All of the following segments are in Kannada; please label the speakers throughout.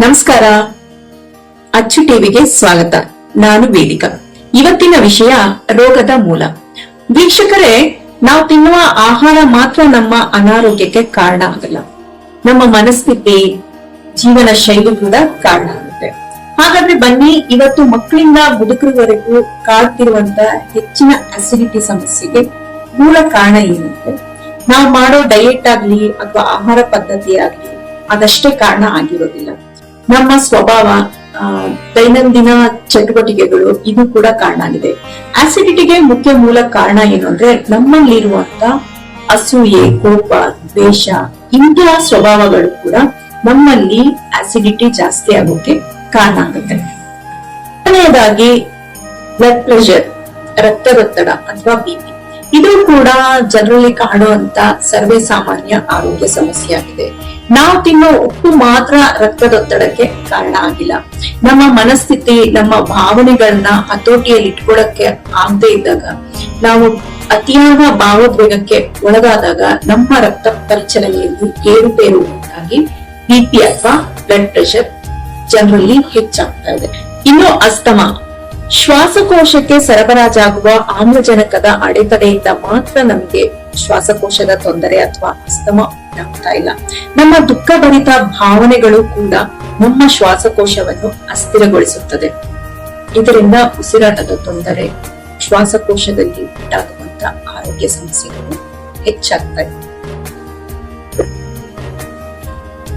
Speaker 1: ನಮಸ್ಕಾರ. ಅಚ್ಚು ಟಿವಿಗೆ ಸ್ವಾಗತ. ನಾನು ವೇದಿಕಾ. ಇವತ್ತಿನ ವಿಷಯ ರೋಗದ ಮೂಲ. ವೀಕ್ಷಕರೇ, ನಾವು ತಿನ್ನುವ ಆಹಾರ ಮಾತ್ರ ನಮ್ಮ ಅನಾರೋಗ್ಯಕ್ಕೆ ಕಾರಣ ಆಗಲ್ಲ. ನಮ್ಮ ಮನಸ್ಥಿತಿ, ಜೀವನ ಶೈಲಿ ಕೂಡ ಕಾರಣ ಆಗುತ್ತೆ. ಹಾಗಾದ್ರೆ ಬನ್ನಿ, ಇವತ್ತು ಮಕ್ಕಳಿಂದ ಮುದುಕರವರೆಗೂ ಕಾಡ್ತಿರುವಂತ ಹೆಚ್ಚಿನ ಅಸಿಡಿಟಿ ಸಮಸ್ಯೆಗೆ ಮೂಲ ಕಾರಣ ಏನಂತೆ ನಾವು ಮಾಡೋ ಡಯೆಟ್ ಆಗ್ಲಿ ಅಥವಾ ಆಹಾರ ಪದ್ಧತಿ ಆಗ್ಲಿ ಅದಷ್ಟೇ ಕಾರಣ ಆಗಿರೋದಿಲ್ಲ. ನಮ್ಮ ಸ್ವಭಾವ, ದೈನಂದಿನ ಚಟುವಟಿಕೆಗಳು ಇದು ಕೂಡ ಕಾರಣ ಆಗಿದೆ. ಆಸಿಡಿಟಿಗೆ ಮುಖ್ಯ ಮೂಲ ಕಾರಣ ಏನು ಅಂದ್ರೆ ನಮ್ಮಲ್ಲಿರುವಂತ ಅಸೂಯೆ, ಕೋಪ, ದ್ವೇಷ ಇಂತಹ ಸ್ವಭಾವಗಳು ಕೂಡ ನಮ್ಮಲ್ಲಿ ಆಸಿಡಿಟಿ ಜಾಸ್ತಿ ಆಗೋಕೆ ಕಾರಣ ಆಗುತ್ತೆ. ಕೊನೆಯದಾಗಿ ಬ್ಲಡ್ ಪ್ರೆಷರ್, ರಕ್ತದೊತ್ತಡ ಅಥವಾ ಬಿಪಿ ಇದು ಕೂಡ ಜನರಲ್ಲಿ ಕಾಣುವಂತ ಸರ್ವೇ ಸಾಮಾನ್ಯ ಆರೋಗ್ಯ ಸಮಸ್ಯೆ ಆಗಿದೆ. ನಾವು ತಿನ್ನೋ ಉಪ್ಪು ಮಾತ್ರ ರಕ್ತದೊತ್ತಡಕ್ಕೆ ಕಾರಣ ಆಗಿಲ್ಲ. ನಮ್ಮ ಮನಸ್ಥಿತಿ, ನಮ್ಮ ಭಾವನೆಗಳನ್ನ ಹತೋಟಿಯಲ್ಲಿ ಇಟ್ಕೊಳ್ಳಕ್ಕೆ ಆಗದೆ ಇದ್ದಾಗ, ನಾವು ಅತಿಯಾದ ಭಾವೋದ್ವೇಗಕ್ಕೆ ಒಳಗಾದಾಗ ನಮ್ಮ ರಕ್ತ ಪರಿಚಲನೆಯಲ್ಲಿ ಏರುಪೇರು ಉಂಟಾಗಿ ಬಿಪಿ ಅಥವಾ ಬ್ಲಡ್ ಪ್ರೆಷರ್ ಜನರಲ್ಲಿ ಹೆಚ್ಚಾಗ್ತಾ ಇದೆ. ಇನ್ನು ಅಸ್ತಮಾ, ಶ್ವಾಸಕೋಶಕ್ಕೆ ಸರಬರಾಜಾಗುವ ಆಮ್ಲಜನಕದ ಅಡೆತಡೆಯಿಂದ ಮಾತ್ರ ನಮಗೆ ಶ್ವಾಸಕೋಶದ ತೊಂದರೆ ಅಥವಾ ಅಸ್ತಮ ಉಂಟಾಗ್ತಾ ಇಲ್ಲ. ನಮ್ಮ ದುಃಖಭರಿತ ಭಾವನೆಗಳು ಕೂಡ ನಮ್ಮ ಶ್ವಾಸಕೋಶವನ್ನು ಅಸ್ಥಿರಗೊಳಿಸುತ್ತದೆ. ಇದರಿಂದ ಉಸಿರಾಟದ ತೊಂದರೆ, ಶ್ವಾಸಕೋಶದಲ್ಲಿ ಉಂಟಾಗುವಂತ ಆರೋಗ್ಯ ಸಮಸ್ಯೆಗಳು ಹೆಚ್ಚಾಗ್ತಾ ಇದೆ.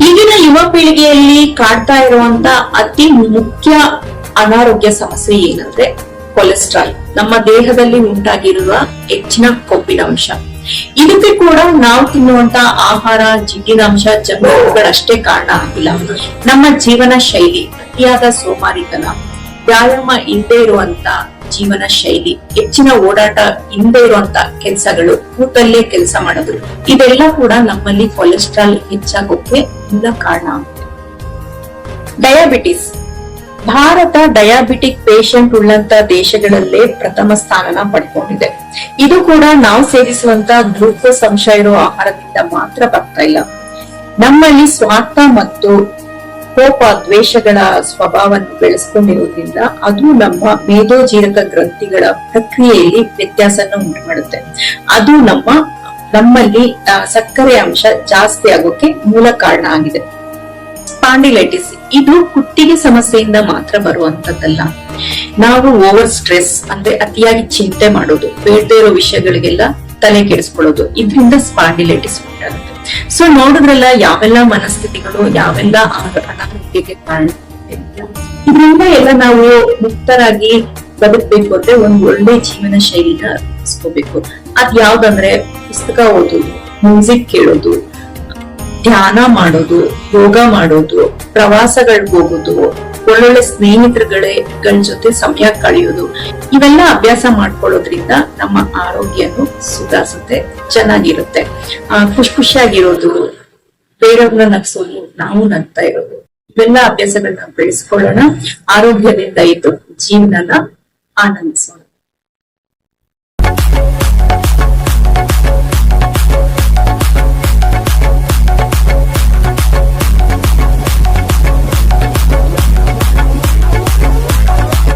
Speaker 1: ಈಗಿನ ಯುವ ಪೀಳಿಗೆಯಲ್ಲಿ ಕಾಡ್ತಾ ಇರುವಂತ ಅತಿ ಮುಖ್ಯ ಅನಾರೋಗ್ಯ ಸಮಸ್ಯೆ ಏನಂದ್ರೆ ಕೊಲೆಸ್ಟ್ರಾಲ್, ನಮ್ಮ ದೇಹದಲ್ಲಿ ಉಂಟಾಗಿರುವ ಹೆಚ್ಚಿನ ಕೊಬ್ಬಿನಾಂಶ. ಇದಕ್ಕೆ ಕೂಡ ನಾವು ತಿನ್ನುವಂತ ಆಹಾರ, ಜಿಡ್ಡಿನಾಂಶ, ಜಂಕುಗಳಷ್ಟೇ ಕಾರಣ ಆಗಿಲ್ಲ. ನಮ್ಮ ಜೀವನ ಶೈಲಿ, ಅತಿಯಾದ ಸೋಮಾರಿತನ, ವ್ಯಾಯಾಮ ಇಲ್ಲದೆ ಇರುವಂತ ಜೀವನ ಶೈಲಿ, ಹೆಚ್ಚಿನ ಓಡಾಟ ಇಲ್ಲದೆ ಇರುವಂತ ಕೆಲಸಗಳು, ಕೂತಲ್ಲೇ ಕೆಲಸ ಮಾಡೋದು, ಇದೆಲ್ಲ ಕೂಡ ನಮ್ಮಲ್ಲಿ ಕೊಲೆಸ್ಟ್ರಾಲ್ ಹೆಚ್ಚಾಗೋಕೆ ಮೂಲ ಕಾರಣ ಆಗುತ್ತೆ. ಡಯಾಬಿಟಿಸ್, ಭಾರತ ಡಯಾಬಿಟಿಕ್ ಪೇಷಂಟ್ ಉಳ್ಳಂತ ದೇಶಗಳಲ್ಲೇ ಪ್ರಥಮ ಸ್ಥಾನನ ಪಡ್ಕೊಂಡಿದೆ. ಇದು ಕೂಡ ನಾವು ಸೇವಿಸುವಂತ ಗ್ಲೂಕೋಸ್ ಅಂಶ ಇರೋ ಆಹಾರದಿಂದ ಮಾತ್ರ ಬರ್ತಾ ಇಲ್ಲ. ನಮ್ಮಲ್ಲಿ ಸ್ವಾರ್ಥ ಮತ್ತು ಕೋಪ, ದ್ವೇಷಗಳ ಸ್ವಭಾವವನ್ನು ಬೆಳೆಸ್ಕೊಂಡಿರೋದ್ರಿಂದ ಅದು ನಮ್ಮ ಮೇದೋಜೀರಕ ಗ್ರಂಥಿಗಳ ಪ್ರಕ್ರಿಯೆಯಲ್ಲಿ ವ್ಯತ್ಯಾಸನ ಉಂಟು ಮಾಡುತ್ತೆ. ಅದು ನಮ್ಮಲ್ಲಿ ಸಕ್ಕರೆ ಅಂಶ ಜಾಸ್ತಿ ಆಗೋಕೆ ಮೂಲ ಕಾರಣ ಆಗಿದೆ. ಸ್ಪಾಂಡಿಲೈಟಿಸ್, ಇದು ಕುತ್ತಿಗೆ ಸಮಸ್ಯೆಯಿಂದ ಮಾತ್ರ ಬರುವಂತದ್ದಲ್ಲ. ನಾವು ಓವರ್ ಸ್ಟ್ರೆಸ್ ಅಂದ್ರೆ ಅತಿಯಾಗಿ ಚಿಂತೆ ಮಾಡೋದು, ಬೇಡದೇ ಇರೋ ವಿಷಯಗಳಿಗೆಲ್ಲ ತಲೆ ಕೆಡಿಸ್ಕೊಳ್ಳೋದು, ಇದರಿಂದ ಸ್ಪಾಂಡಿಲೈಟಿಸ್ ಉಂಟಾಗುತ್ತೆ. ಸೊ ನೋಡಿದ್ರಲ್ಲ ಯಾವೆಲ್ಲ ಮನಸ್ಥಿತಿಗಳು, ಯಾವೆಲ್ಲ ಅನಾರೋಗ್ಯಕ್ಕೆ ಕಾರಣ. ಇದರಿಂದ ಎಲ್ಲ ನಾವು ಮುಕ್ತರಾಗಿ ಬದುಕಬೇಕು ಅಂದ್ರೆ ಒಂದು ಒಳ್ಳೆ ಜೀವನ ಶೈಲಿನ ರೂಪಿಸ್ಕೋಬೇಕು. ಅದ್ ಯಾವ್ದಂದ್ರೆ ಪುಸ್ತಕ ಓದೋದು, ಮ್ಯೂಸಿಕ್ ಕೇಳೋದು, ಧ್ಯಾನ ಮಾಡೋದು, ಯೋಗ ಮಾಡೋದು, ಪ್ರವಾಸಗಳಿಗೆ ಹೋಗೋದು, ಒಳ್ಳೊಳ್ಳೆ ಸ್ನೇಹಿತರುಗಳ ಜೊತೆ ಸಮಯ ಕಳೆಯೋದು, ಇವೆಲ್ಲ ಅಭ್ಯಾಸ ಮಾಡ್ಕೊಳ್ಳೋದ್ರಿಂದ ನಮ್ಮ ಆರೋಗ್ಯನು ಸುಧಾರಿಸುತ್ತೆ, ಚೆನ್ನಾಗಿರುತ್ತೆ. ಖುಷಿಯಾಗಿರೋದು, ಬೇರೆಯವ್ರನ್ನ ನಗ್ಸೋದು, ನಾವು ನಗ್ತಾ ಇರೋದು, ಇವೆಲ್ಲ ಅಭ್ಯಾಸಗಳನ್ನ ಬೆಳೆಸ್ಕೊಳ್ಳೋಣ. ಆರೋಗ್ಯದಿಂದ ಇದ್ದು ಜೀವನನ ಆನಂದಿಸೋಣ.